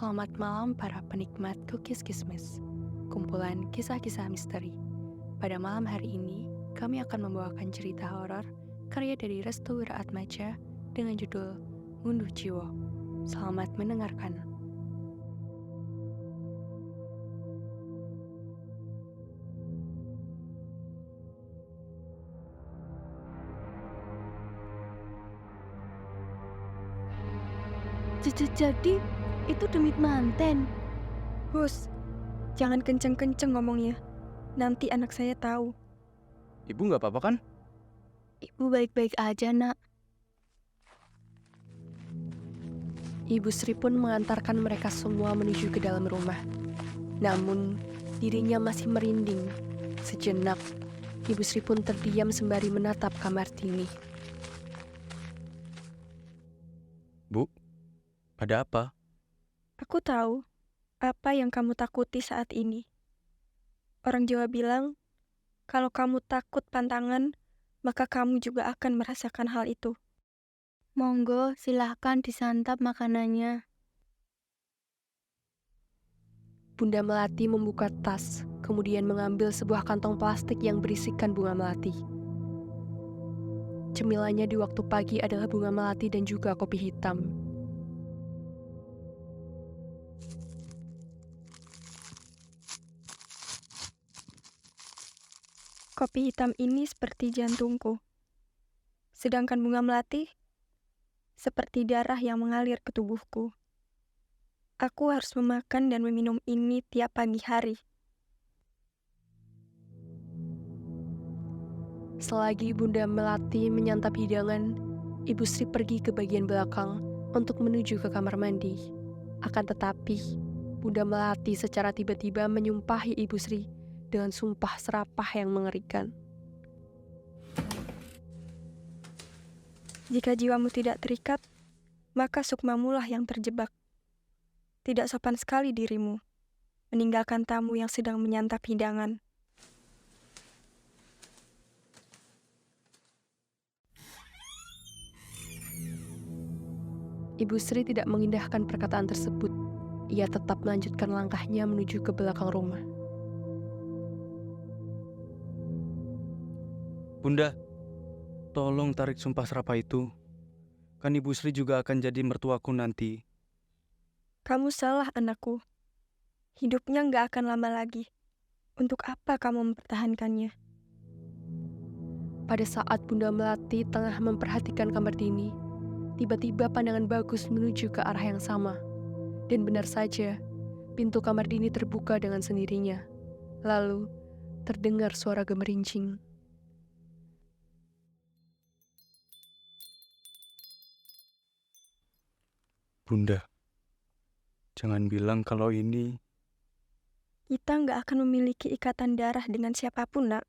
Selamat malam para penikmat cookies kismis, kumpulan kisah-kisah misteri. Pada malam hari ini, kami akan membawakan cerita horor karya dari Restu Wiraatmaja dengan judul Ngunduh Jiwa. Selamat mendengarkan. Jadi, itu demit manten. Hus, jangan kenceng-kenceng ngomongnya. Nanti anak saya tahu. Ibu nggak apa-apa kan? Ibu baik-baik aja, Nak. Ibu Sri pun mengantarkan mereka semua menuju ke dalam rumah. Namun, dirinya masih merinding. Sejenak, Ibu Sri pun terdiam sembari menatap kamar Tini. Bu, ada apa? Aku tahu apa yang kamu takuti saat ini. Orang Jawa bilang, kalau kamu takut pantangan, maka kamu juga akan merasakan hal itu. Monggo, silahkan disantap makanannya. Bunda Melati membuka tas, kemudian mengambil sebuah kantong plastik yang berisikan bunga melati. Cemilannya di waktu pagi adalah bunga melati dan juga kopi hitam. Kopi hitam ini seperti jantungku. Sedangkan bunga melati seperti darah yang mengalir ke tubuhku. Aku harus memakan dan meminum ini tiap pagi hari. Selagi Bunda Melati menyantap hidangan, Ibu Sri pergi ke bagian belakang untuk menuju ke kamar mandi. Akan tetapi, Bunda Melati secara tiba-tiba menyumpahi Ibu Sri dengan sumpah serapah yang mengerikan. Jika jiwamu tidak terikat, maka sukmamulah yang terjebak. Tidak sopan sekali dirimu, meninggalkan tamu yang sedang menyantap hidangan. Ibu Sri tidak mengindahkan perkataan tersebut. Ia tetap melanjutkan langkahnya menuju ke belakang rumah. Bunda, tolong tarik sumpah serapah itu. Kan Ibu Sri juga akan jadi mertuaku nanti. Kamu salah, anakku. Hidupnya nggak akan lama lagi. Untuk apa kamu mempertahankannya? Pada saat Bunda Melati tengah memperhatikan kamar Dini, tiba-tiba pandangan Bagus menuju ke arah yang sama. Dan benar saja, pintu kamar Dini terbuka dengan sendirinya. Lalu, terdengar suara gemerincing. Bunda, jangan bilang kalau ini... Kita nggak akan memiliki ikatan darah dengan siapapun, nak.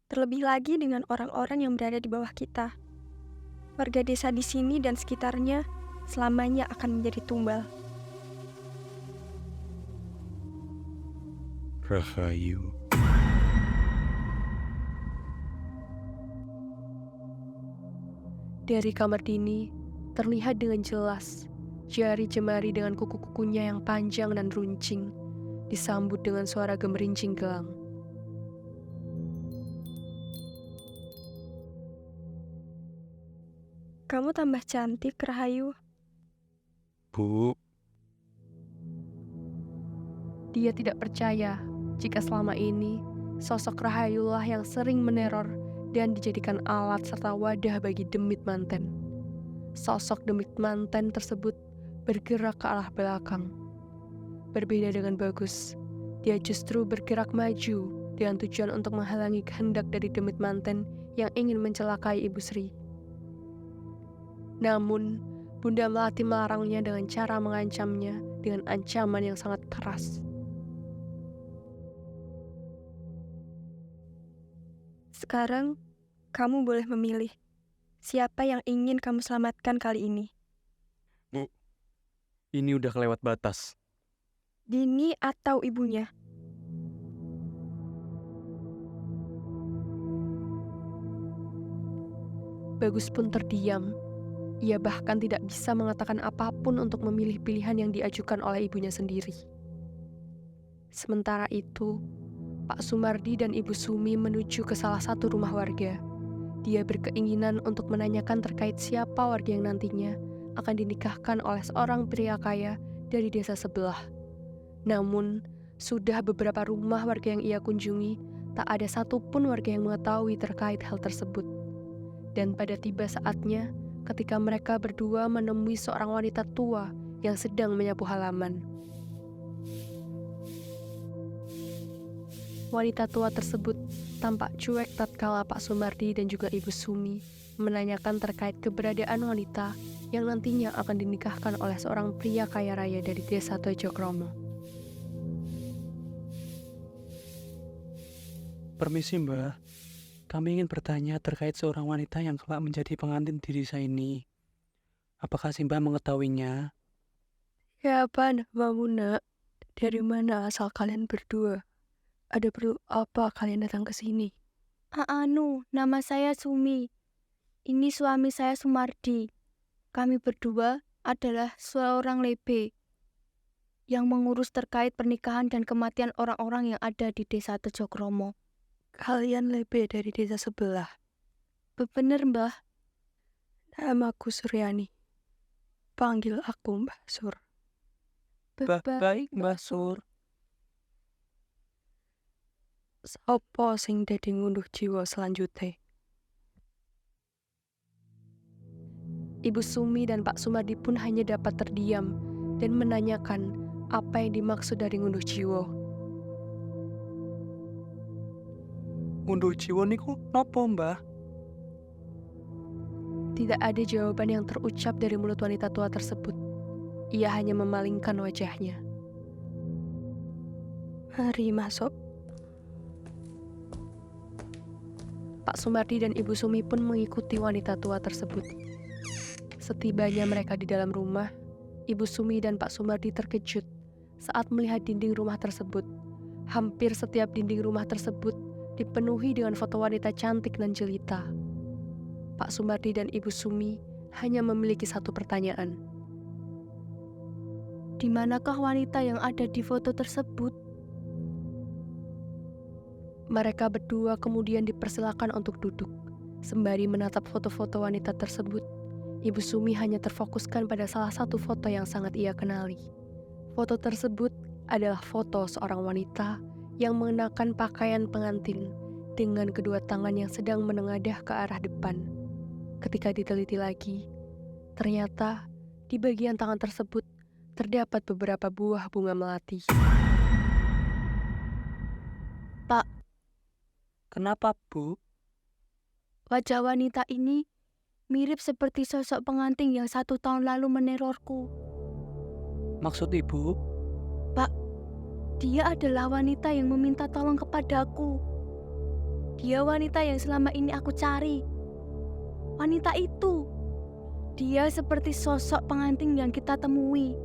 Terlebih lagi dengan orang-orang yang berada di bawah kita. Warga desa di sini dan sekitarnya selamanya akan menjadi tumbal. Rahayu. Dari kamar Dini, terlihat dengan jelas jari jemari dengan kuku-kukunya yang panjang dan runcing, disambut dengan suara gemerincing gelang. Kamu tambah cantik, Rahayu. Bu, Dia tidak percaya jika selama ini sosok Rahayulah yang sering meneror dan dijadikan alat serta wadah bagi demit manten. Sosok demit manten tersebut bergerak ke arah belakang. Berbeda dengan Bagus, dia justru bergerak maju dengan tujuan untuk menghalangi kehendak dari demit manten yang ingin mencelakai Ibu Sri. Namun, Bunda Melati melarangnya dengan cara mengancamnya dengan ancaman yang sangat keras. Sekarang, kamu boleh memilih siapa yang ingin kamu selamatkan kali ini. Bu, ini udah kelewat batas. Dini atau ibunya? Bagus pun terdiam. Ia bahkan tidak bisa mengatakan apapun untuk memilih pilihan yang diajukan oleh ibunya sendiri. Sementara itu, Pak Sumardi dan Ibu Sumi menuju ke salah satu rumah warga. Dia berkeinginan untuk menanyakan terkait siapa warga yang nantinya akan dinikahkan oleh seorang pria kaya dari desa sebelah. Namun, sudah beberapa rumah warga yang ia kunjungi, tak ada satupun warga yang mengetahui terkait hal tersebut. Dan pada tiba saatnya, ketika mereka berdua menemui seorang wanita tua yang sedang menyapu halaman. Wanita tua tersebut tampak cuek tatkala Pak Sumardi dan juga Ibu Sumi menanyakan terkait keberadaan wanita yang nantinya akan dinikahkan oleh seorang pria kaya raya dari desa Tojokromo. Permisi Mbah, kami ingin bertanya terkait seorang wanita yang kelak menjadi pengantin di desa ini. Apakah si Mbah mengetahuinya? Siapa namamu, Nak? Dari mana asal kalian berdua? Ada perlu apa kalian datang ke sini? Nama saya Sumi. Ini suami saya Sumardi. Kami berdua adalah seorang lebe yang mengurus terkait pernikahan dan kematian orang-orang yang ada di desa Tejokromo. Kalian lebe dari desa sebelah. Bener, Mbah. Namaku Suryani. Panggil aku Mbah Sur. Baik Mbah Sur. Sopo sing dadi ngunduh jiwa selanjutnya? Ibu Sumi dan Pak Sumardi pun hanya dapat terdiam dan menanyakan apa yang dimaksud dari ngunduh jiwa. Ngunduh jiwa niku nopo Mbah? Tidak ada jawaban yang terucap dari mulut wanita tua tersebut. Ia hanya memalingkan wajahnya. Mari masuk. Pak Sumardi dan Ibu Sumi pun mengikuti wanita tua tersebut. Setibanya mereka di dalam rumah, Ibu Sumi dan Pak Sumardi terkejut saat melihat dinding rumah tersebut. Hampir setiap dinding rumah tersebut dipenuhi dengan foto wanita cantik dan jelita. Pak Sumardi dan Ibu Sumi hanya memiliki satu pertanyaan. Di manakah wanita yang ada di foto tersebut? Mereka berdua kemudian dipersilakan untuk duduk. Sembari menatap foto-foto wanita tersebut, Ibu Sumi hanya terfokuskan pada salah satu foto yang sangat ia kenali. Foto tersebut adalah foto seorang wanita yang mengenakan pakaian pengantin dengan kedua tangan yang sedang menengadah ke arah depan. Ketika diteliti lagi, ternyata di bagian tangan tersebut terdapat beberapa buah bunga melati. Pak, Kenapa Bu? wajah wanita ini mirip seperti sosok pengantin yang 1 tahun lalu menerorku. Maksud Ibu? Dia adalah wanita yang meminta tolong kepadaku. Dia wanita yang selama ini aku cari. Wanita itu. Dia seperti sosok pengantin yang kita temui.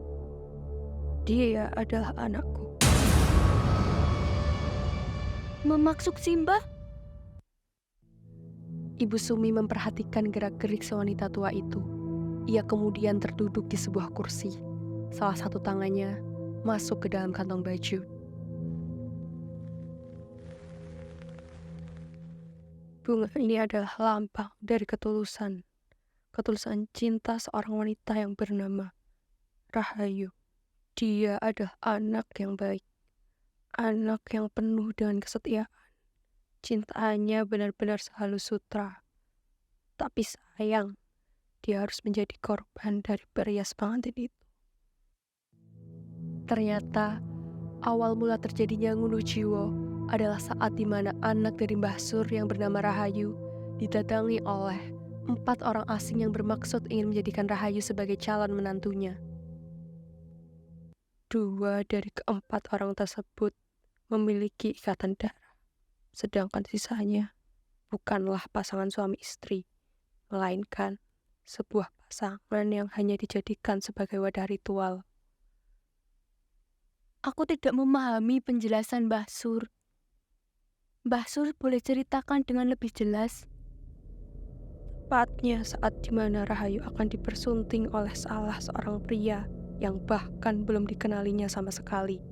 Dia adalah anakku. Memaksud Simba? Ibu Sumi memperhatikan gerak-gerik sewanita tua itu. Ia kemudian terduduk di sebuah kursi. Salah satu tangannya masuk ke dalam kantong baju. Bunga ini adalah lambang dari ketulusan. Ketulusan cinta seorang wanita yang bernama Rahayu. Dia adalah anak yang baik. Anak yang penuh dengan kesetiaan. Cintanya benar-benar sehalus sutra. Tapi sayang, dia harus menjadi korban dari perias pengantin itu. Ternyata, awal mula terjadinya ngunduh jiwa adalah saat di mana anak dari Mbah Sur yang bernama Rahayu didatangi oleh 4 orang asing yang bermaksud ingin menjadikan Rahayu sebagai calon menantunya. 2 dari keempat orang tersebut memiliki ikatan darah. Sedangkan sisanya bukanlah pasangan suami istri, melainkan sebuah pasangan yang hanya dijadikan sebagai wadah ritual. Aku tidak memahami penjelasan Mbah Sur. Mbah Sur boleh ceritakan dengan lebih jelas? Tepatnya saat dimana Rahayu akan dipersunting oleh salah seorang pria yang bahkan belum dikenalinya sama sekali.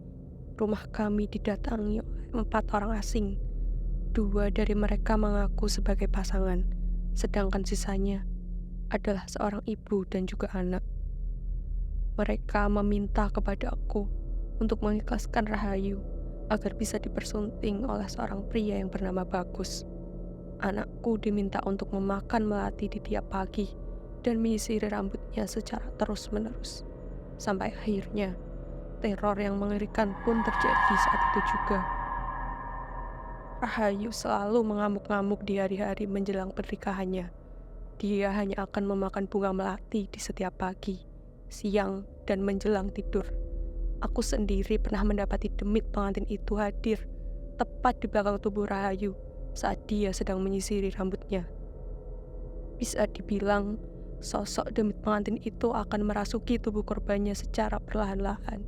Rumah kami didatangi oleh 4 orang asing. 2 dari mereka mengaku sebagai pasangan, sedangkan sisanya adalah seorang ibu dan juga anak. Mereka meminta kepada aku untuk mengikhlaskan Rahayu agar bisa dipersunting oleh seorang pria yang bernama Bagus. Anakku diminta untuk memakan melati di tiap pagi dan menyisiri rambutnya secara terus-menerus. Sampai akhirnya, teror yang mengerikan pun terjadi saat itu juga. Rahayu selalu mengamuk-ngamuk di hari-hari menjelang pernikahannya. Dia hanya akan memakan bunga melati di setiap pagi, siang, dan menjelang tidur. Aku sendiri pernah mendapati demit pengantin itu hadir tepat di belakang tubuh Rahayu saat dia sedang menyisiri rambutnya. Bisa dibilang, sosok demit pengantin itu akan merasuki tubuh korbannya secara perlahan-lahan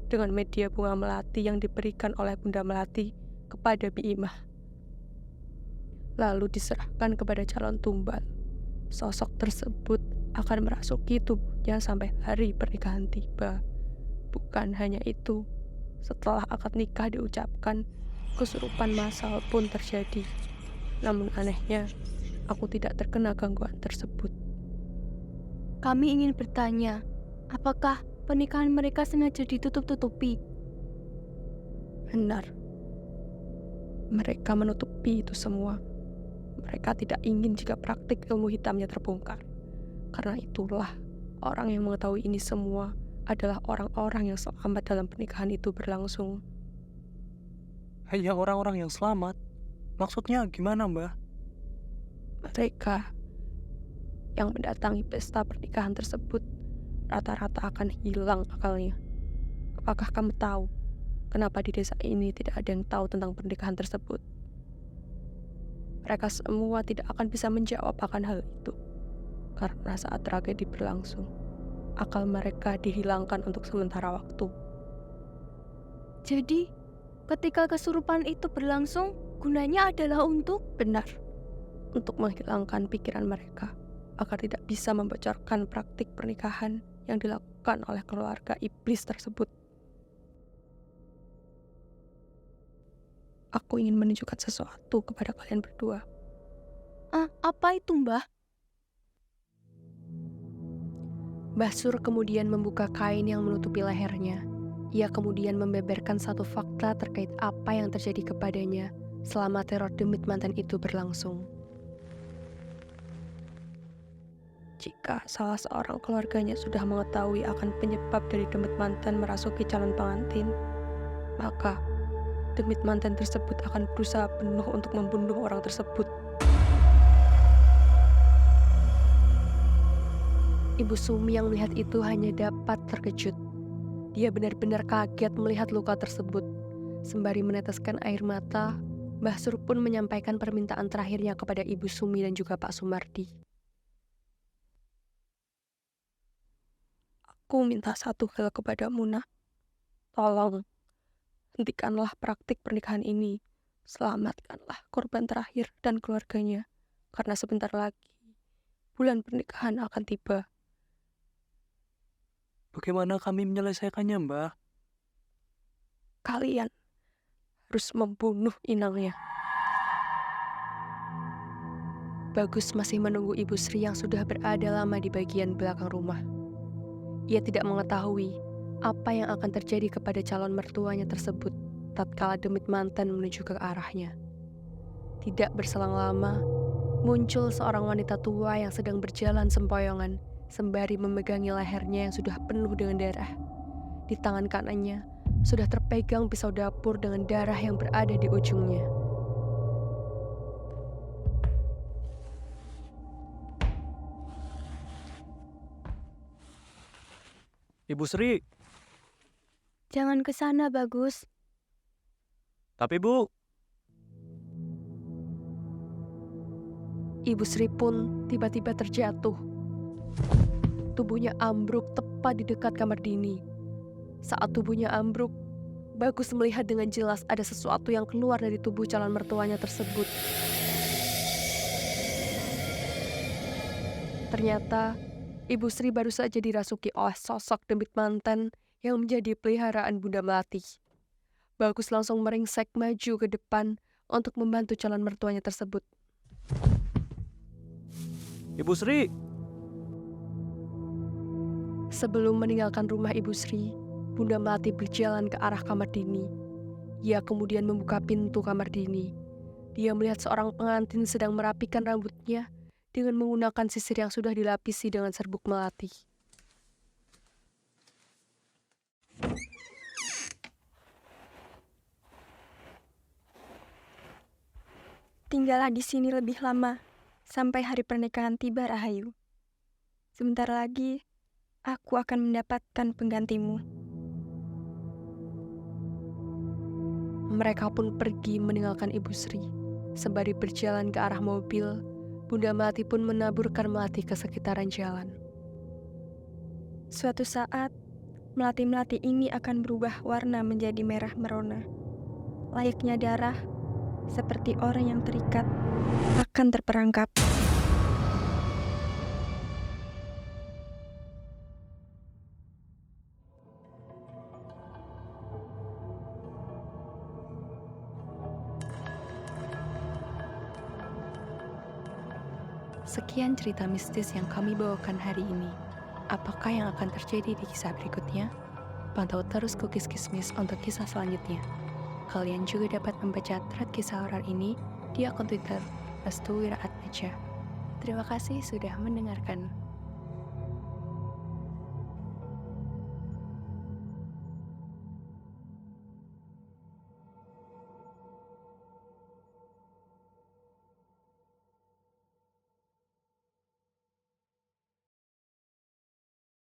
dengan media bunga melati yang diberikan oleh Bunda Melati kepada Bi Imah. Lalu diserahkan kepada calon tumbal. Sosok tersebut akan merasuki tubuhnya sampai hari pernikahan tiba. Bukan hanya itu, setelah akad nikah diucapkan, kesurupan massal pun terjadi. Namun anehnya, aku tidak terkena gangguan tersebut. Kami ingin bertanya, apakah pernikahan mereka sengaja ditutup-tutupi? Benar. Mereka menutupi itu semua. Mereka tidak ingin jika praktik ilmu hitamnya terbongkar. Karena itulah, orang yang mengetahui ini semua adalah orang-orang yang selamat dalam pernikahan itu berlangsung. Hanya orang-orang yang selamat? Maksudnya gimana, Mbah? Mereka yang mendatangi pesta pernikahan tersebut rata-rata akan hilang akalnya. Apakah kamu tahu kenapa di desa ini tidak ada yang tahu tentang pernikahan tersebut? Mereka semua tidak akan bisa menjawab akan hal itu. Karena saat tragedi berlangsung, akal mereka dihilangkan untuk sementara waktu. Jadi, ketika kesurupan itu berlangsung, gunanya adalah untuk Benar, untuk menghilangkan pikiran mereka agar tidak bisa membocorkan praktik pernikahan yang dilakukan oleh keluarga iblis tersebut. Aku ingin menunjukkan sesuatu kepada kalian berdua. apa itu, Mbah? Mbah Sur kemudian membuka kain yang menutupi lehernya. Ia kemudian membeberkan satu fakta terkait apa yang terjadi kepadanya selama teror demit manten itu berlangsung. Jika salah seorang keluarganya sudah mengetahui akan penyebab dari demit manten merasuki calon pengantin, maka demit manten tersebut akan berusaha penuh untuk membunuh orang tersebut. Ibu Sumi yang melihat itu hanya dapat terkejut. Dia benar-benar kaget melihat luka tersebut. Sembari meneteskan air mata, Mbah Sur pun menyampaikan permintaan terakhirnya kepada Ibu Sumi dan juga Pak Sumardi. Aku minta satu hal kepadamu, Nak. Tolong, hentikanlah praktik pernikahan ini. Selamatkanlah korban terakhir dan keluarganya. Karena sebentar lagi, bulan pernikahan akan tiba. Bagaimana kami menyelesaikannya, Mbah? Kalian harus membunuh inangnya. Bagus masih menunggu Ibu Sri yang sudah berada lama di bagian belakang rumah. Ia tidak mengetahui apa yang akan terjadi kepada calon mertuanya tersebut tatkala demit manten menuju ke arahnya. Tidak berselang lama, muncul seorang wanita tua yang sedang berjalan sempoyongan sembari memegangi lehernya yang sudah penuh dengan darah. Di tangan kanannya sudah terpegang pisau dapur dengan darah yang berada di ujungnya. Ibu Sri. Jangan ke sana, Bagus. Tapi, Bu. Ibu Sri pun tiba-tiba terjatuh. Tubuhnya ambruk tepat di dekat kamar Dini. Saat tubuhnya ambruk, Bagus melihat dengan jelas ada sesuatu yang keluar dari tubuh calon mertuanya tersebut. Ternyata, Ibu Sri baru saja dirasuki oleh sosok demit manten yang menjadi peliharaan Bunda Melati. Bagus langsung meringsek maju ke depan untuk membantu calon mertuanya tersebut. Ibu Sri! Sebelum meninggalkan rumah Ibu Sri, Bunda Melati berjalan ke arah kamar Dini. Ia kemudian membuka pintu kamar Dini. Dia melihat seorang pengantin sedang merapikan rambutnya dengan menggunakan sisir yang sudah dilapisi dengan serbuk melati. Tinggallah di sini lebih lama, sampai hari pernikahan tiba, Rahayu. Sebentar lagi, aku akan mendapatkan penggantimu. Mereka pun pergi meninggalkan Ibu Sri. Sembari berjalan ke arah mobil, Bunda Melati pun menaburkan melati ke sekitaran jalan. Suatu saat, melati-melati ini akan berubah warna menjadi merah merona. Layaknya darah, seperti orang yang terikat, akan terperangkap. Sekian cerita mistis yang kami bawakan hari ini. Apakah yang akan terjadi di kisah berikutnya? Pantau terus Cookies Kismis untuk kisah selanjutnya. Kalian juga dapat membaca thread kisah horor ini di akun Twitter @restuwiraatmaja. Terima kasih sudah mendengarkan.